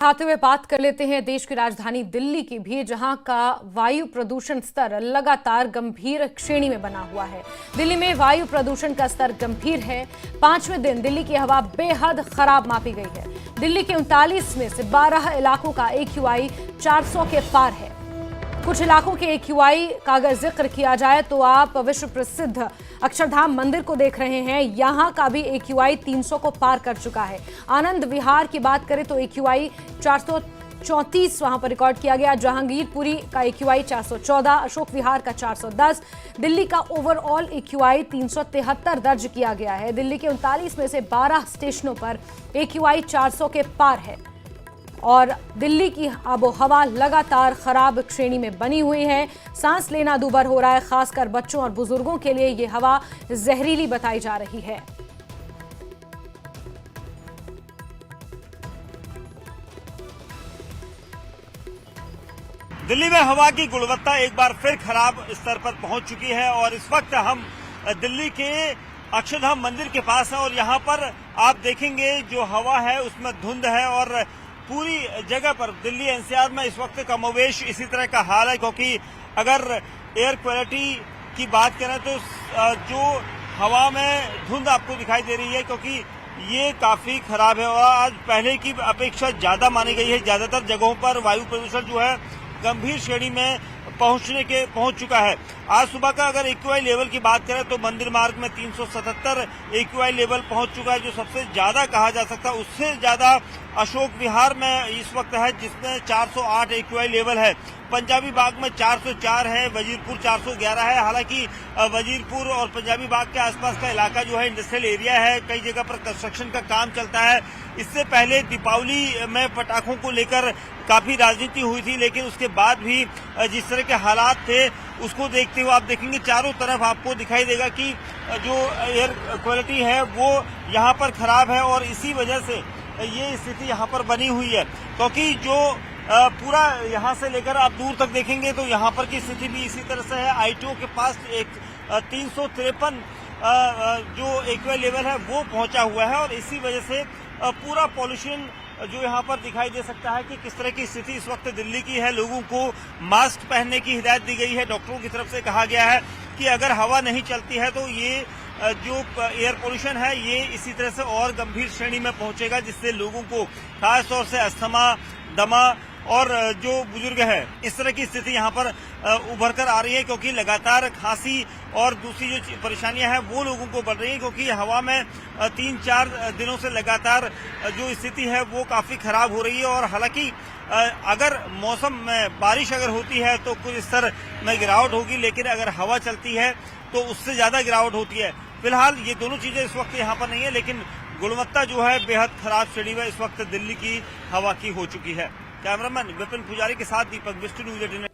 आते हुए बात कर लेते हैं देश की राजधानी दिल्ली की भी, जहां का वायु प्रदूषण स्तर लगातार गंभीर श्रेणी में बना हुआ है। दिल्ली में वायु प्रदूषण का स्तर गंभीर है। 5वें दिन दिल्ली की हवा बेहद खराब मापी गई है। दिल्ली के 39 में से 12 इलाकों का AQI 400 के पार है। कुछ इलाकों के AQI का अगर जिक्र किया जाए तो आप विश्व प्रसिद्ध अक्षरधाम मंदिर को देख रहे हैं। यहां का भी AQI 300 को पार कर चुका है। आनंद विहार की बात करें तो AQI 434 वहां पर रिकॉर्ड किया गया। जहांगीरपुरी का AQI 414, अशोक विहार का 410। दिल्ली का ओवरऑल AQI 373 दर्ज किया गया है। दिल्ली के 39 में से 12 स्टेशनों पर AQI 400 के पार है और दिल्ली की आबोहवा लगातार खराब श्रेणी में बनी हुई है। सांस लेना दूभर हो रहा है। खासकर बच्चों और बुजुर्गों के लिए ये हवा जहरीली बताई जा रही है। दिल्ली में हवा की गुणवत्ता एक बार फिर खराब स्तर पर पहुंच चुकी है और इस वक्त हम दिल्ली के अक्षरधाम मंदिर के पास हैं और यहाँ पर आप देखेंगे जो हवा है उसमें धुंध है और पूरी जगह पर दिल्ली NCR में इस वक्त कमोवेश इसी तरह का हाल है, क्योंकि अगर एयर क्वालिटी की बात करें तो जो हवा में धुंध आपको दिखाई दे रही है, क्योंकि ये काफी खराब है और आज पहले की अपेक्षा ज्यादा मानी गई है। ज्यादातर जगहों पर वायु प्रदूषण जो है गंभीर श्रेणी में पहुंच चुका है। आज सुबह का अगर AQI लेवल की बात करें तो मंदिर मार्ग में 377 AQI लेवल पहुंच चुका है, जो सबसे ज्यादा कहा जा सकता है। उससे ज्यादा अशोक विहार में इस वक्त है, जिसमें 408 AQI लेवल है। पंजाबी बाग में 404 है, वजीरपुर 411 है। हालांकि वजीरपुर और पंजाबी बाग के आसपास का इलाका जो है इंडस्ट्रियल एरिया है, कई जगह पर कंस्ट्रक्शन का काम चलता है। इससे पहले दीपावली में पटाखों को लेकर काफी राजनीति हुई थी, लेकिन उसके बाद भी जिस तरह के हालात थे उसको देखते हुए आप देखेंगे चारों तरफ आपको दिखाई देगा कि जो एयर क्वालिटी है वो यहाँ पर खराब है और इसी वजह से ये स्थिति यहाँ पर बनी हुई है। क्योंकि जो पूरा यहाँ से लेकर आप दूर तक देखेंगे तो यहाँ पर की स्थिति भी इसी तरह से है। ITO के पास एक 353 जो AQI लेवल है वो पहुंचा हुआ है और इसी वजह से पूरा पॉल्यूशन जो यहाँ पर दिखाई दे सकता है कि किस तरह की स्थिति इस वक्त दिल्ली की है। लोगों को मास्क पहनने की हिदायत दी गई है। डॉक्टरों की तरफ से कहा गया है कि अगर हवा नहीं चलती है तो ये जो एयर पोल्यूशन है ये इसी तरह से और गंभीर श्रेणी में पहुंचेगा, जिससे लोगों को खास तौर से अस्थमा, दमा और जो बुजुर्ग है इस तरह की स्थिति यहाँ पर उभर कर आ रही है, क्योंकि लगातार खांसी और दूसरी जो परेशानियां हैं वो लोगों को बढ़ रही है। क्योंकि हवा में 3-4 दिनों से लगातार जो स्थिति है वो काफी खराब हो रही है और हालांकि अगर मौसम में बारिश अगर होती है तो कुछ स्तर में गिरावट होगी, लेकिन अगर हवा चलती है तो उससे ज्यादा गिरावट होती है। फिलहाल ये दोनों चीजें इस वक्त यहाँ पर नहीं है, लेकिन गुणवत्ता जो है बेहद खराब श्रेणी में इस वक्त दिल्ली की हवा की हो चुकी है। कैमरामैन विपिन पुजारी के साथ दीपक बिष्ट, न्यूज़ 18।